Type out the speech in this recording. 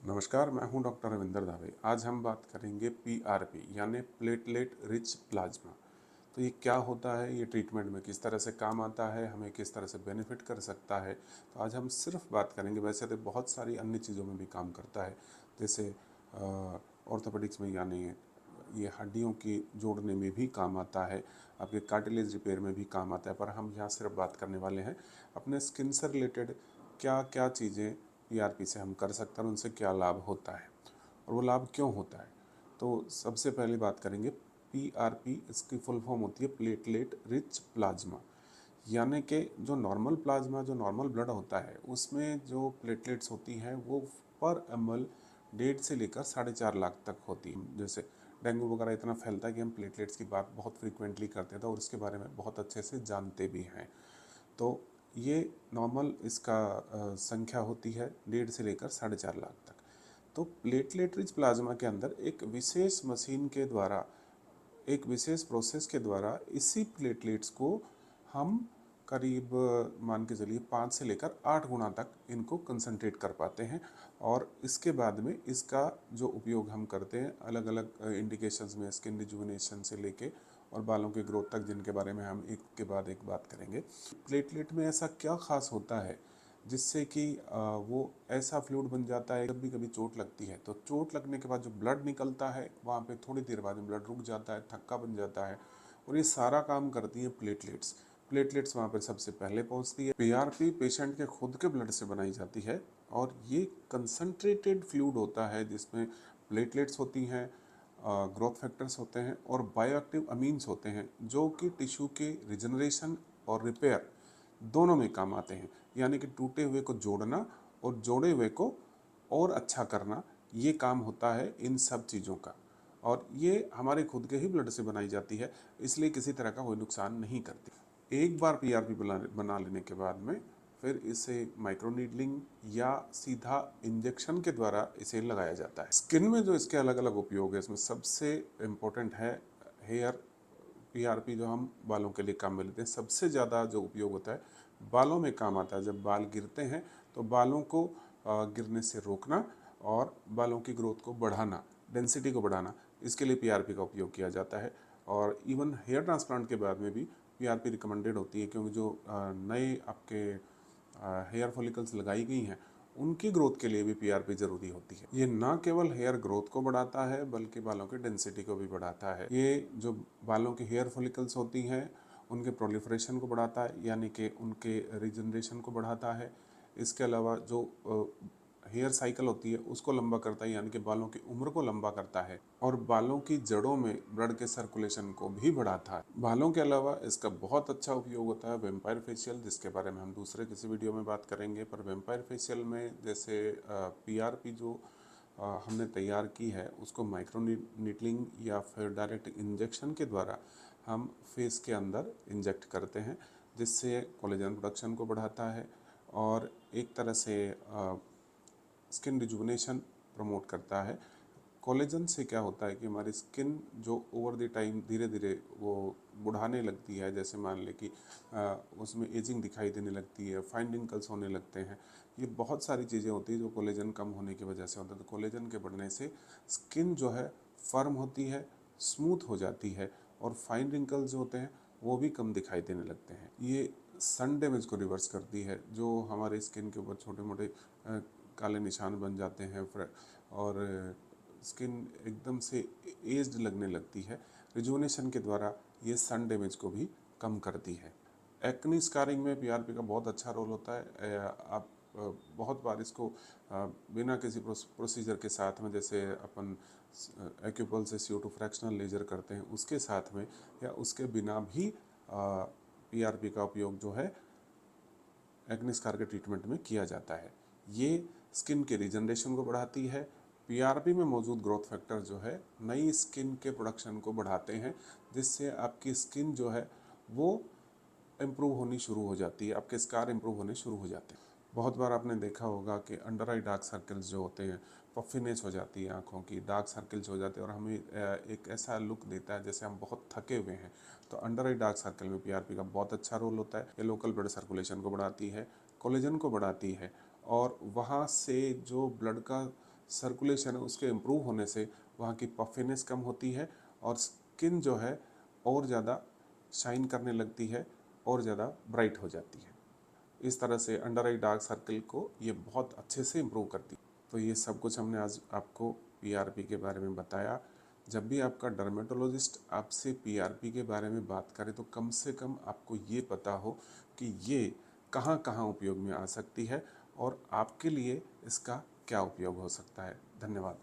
नमस्कार, मैं हूं डॉक्टर रविंदर दावे। आज हम बात करेंगे पीआरपी यानी प्लेटलेट रिच प्लाज्मा। तो ये क्या होता है, ये ट्रीटमेंट में किस तरह से काम आता है, हमें किस तरह से बेनिफिट कर सकता है। तो आज हम सिर्फ बात करेंगे। वैसे तो बहुत सारी अन्य चीज़ों में भी काम करता है, जैसे ऑर्थोपेडिक्स में यानी ये हड्डियों के जोड़ने में भी काम आता है, आपके कार्टिलेज रिपेयर में भी काम आता है। पर हम यहाँ सिर्फ बात करने वाले हैं अपने स्किन से रिलेटेड क्या क्या चीज़ें पीआरपी से हम कर सकते हैं और उनसे क्या लाभ होता है और वो लाभ क्यों होता है। तो सबसे पहले बात करेंगे पीआरपी। इसकी फुल फॉर्म होती है प्लेटलेट रिच प्लाज्मा। यानी कि जो नॉर्मल प्लाज्मा, जो नॉर्मल ब्लड होता है, उसमें जो प्लेटलेट्स होती हैं वो पर एमएल 1.5 से लेकर 4.5 लाख तक होती है। जैसे डेंगू वगैरह इतना फैलता है कि हम प्लेटलेट्स की बात बहुत फ्रीक्वेंटली करते हैं तो और इसके बारे में बहुत अच्छे से जानते भी हैं। तो ये नॉर्मल इसका संख्या होती है 1.5 से लेकर 4.5 लाख तक। तो प्लेटलेट रिच प्लाज्मा के अंदर एक विशेष मशीन के द्वारा, एक विशेष प्रोसेस के द्वारा इसी प्लेटलेट्स को हम करीब मान के चलिए 5 से लेकर 8 गुना तक इनको कंसंट्रेट कर पाते हैं। और इसके बाद में इसका जो उपयोग हम करते हैं अलग अलग इंडिकेशंस में, स्किन रिजुविनेशन से लेके और बालों के ग्रोथ तक, जिनके बारे में हम एक के बाद एक बात करेंगे। प्लेटलेट में ऐसा क्या खास होता है जिससे कि वो ऐसा फ्लूइड बन जाता है। कभी कभी चोट लगती है तो चोट लगने के बाद जो ब्लड निकलता है वहाँ पे थोड़ी देर बाद में ब्लड रुक जाता है, थक्का बन जाता है। और ये सारा काम करती है प्लेटलेट्स। प्लेटलेट्स वहाँ पर सबसे पहले पहुँचती है। पीआरपी पेशेंट के खुद के ब्लड से बनाई जाती है और ये कंसनट्रेटेड फ्लूइड होता है जिसमें प्लेटलेट्स होती हैं, ग्रोथ फैक्टर्स होते हैं और बायोएक्टिव अमीन्स होते हैं जो कि टिश्यू के रिजनरेशन और रिपेयर दोनों में काम आते हैं। यानी कि टूटे हुए को जोड़ना और जोड़े हुए को और अच्छा करना, ये काम होता है इन सब चीज़ों का। और ये हमारे खुद के ही ब्लड से बनाई जाती है, इसलिए किसी तरह का कोई नुकसान नहीं करती। एक बार पीआरपी बना लेने के बाद में फिर इसे माइक्रोनीडलिंग या सीधा इंजेक्शन के द्वारा इसे लगाया जाता है। स्किन में जो इसके अलग अलग उपयोग है, इसमें सबसे इम्पोर्टेंट है हेयर पीआरपी, जो हम बालों के लिए काम में लेते हैं। सबसे ज़्यादा जो उपयोग होता है बालों में काम आता है। जब बाल गिरते हैं तो बालों को गिरने से रोकना और बालों की ग्रोथ को बढ़ाना, डेंसिटी को बढ़ाना, इसके लिए पीआरपी का उपयोग किया जाता है। और इवन हेयर ट्रांसप्लांट के बाद में भी पीआरपी रिकमेंडेड होती है, क्योंकि जो नए आपके हेयर फॉलिकल्स लगाई गई हैं उनकी ग्रोथ के लिए भी पीआरपी जरूरी होती है। ये ना केवल हेयर ग्रोथ को बढ़ाता है बल्कि बालों की डेंसिटी को भी बढ़ाता है। ये जो बालों की हेयर फॉलिकल्स होती हैं उनके प्रोलिफरेशन को बढ़ाता है, यानी कि उनके रिजनरेशन को बढ़ाता है। इसके अलावा जो हेयर साइकिल होती है उसको लंबा करता है, यानी कि बालों की उम्र को लंबा करता है और बालों की जड़ों में ब्लड के सर्कुलेशन को भी बढ़ाता है। बालों के अलावा इसका बहुत अच्छा उपयोग होता है वेम्पायर फेशियल, जिसके बारे में हम दूसरे किसी वीडियो में बात करेंगे। पर वेम्पायर फेशियल में जैसे पीआरपी जो हमने तैयार की है उसको माइक्रो नीडलिंग या फिर डायरेक्ट इंजेक्शन के द्वारा हम फेस के अंदर इंजेक्ट करते हैं, जिससे कोलेजन प्रोडक्शन को बढ़ाता है और एक तरह से स्किन रिजुविनेशन प्रमोट करता है। कोलेजन से क्या होता है कि हमारी स्किन जो ओवर द टाइम धीरे धीरे वो बुढ़ाने लगती है। जैसे मान लें कि उसमें एजिंग दिखाई देने लगती है, फाइन रिंकल्स होने लगते हैं। ये बहुत सारी चीज़ें होती हैं जो कोलेजन कम होने की वजह से होता है। तो कोलेजन के बढ़ने से स्किन जो है फर्म होती है, स्मूथ हो जाती है और फाइन रिंकल्स जो होते हैं वो भी कम दिखाई देने लगते हैं। ये सन डैमेज को रिवर्स करती है, जो हमारे स्किन के ऊपर छोटे मोटे काले निशान बन जाते हैं और स्किन एकदम से एज्ड लगने लगती है। रिजुविनेशन के द्वारा ये सन डैमेज को भी कम करती है। एक्नी स्कारिंग में पीआरपी का बहुत अच्छा रोल होता है। आप बहुत बार इसको बिना किसी प्रोसीजर के साथ में, जैसे अपन एक्यूपल से CO2 फ्रैक्शनल लेजर करते हैं उसके साथ में, या उसके बिना भी पीआरपी का उपयोग जो है एक्ने स्कार के ट्रीटमेंट में किया जाता है। ये स्किन के रिजनरेशन को बढ़ाती है। पीआरपी में मौजूद ग्रोथ फैक्टर जो है नई स्किन के प्रोडक्शन को बढ़ाते हैं, जिससे आपकी स्किन जो है वो इम्प्रूव होनी शुरू हो जाती है, आपके स्कार इम्प्रूव होने शुरू हो जाते हैं। बहुत बार आपने देखा होगा कि अंडर आई डार्क सर्कल्स जो होते हैं, पफिनेस हो जाती है आँखों की, डार्क सर्कल्स हो जाते हैं और हमें एक ऐसा लुक देता है जैसे हम बहुत थके हुए हैं। तो अंडर आई डार्क सर्कल में पीआरपी का बहुत अच्छा रोल होता है। ये लोकल ब्लड सर्कुलेशन को बढ़ाती है, कोलेजन को बढ़ाती है और वहाँ से जो ब्लड का सर्कुलेशन है उसके इम्प्रूव होने से वहाँ की पफिनेस कम होती है और स्किन जो है और ज़्यादा शाइन करने लगती है और ज़्यादा ब्राइट हो जाती है। इस तरह से अंडर आई डार्क सर्कल को ये बहुत अच्छे से इम्प्रूव करती है। तो ये सब कुछ हमने आज आपको पीआरपी के बारे में बताया। जब भी आपका डर्मेटोलॉजिस्ट आपसे पीआरपी के बारे में बात करे तो कम से कम आपको ये पता हो कि ये कहाँ कहाँ उपयोग में आ सकती है और आपके लिए इसका क्या उपयोग हो सकता है। धन्यवाद।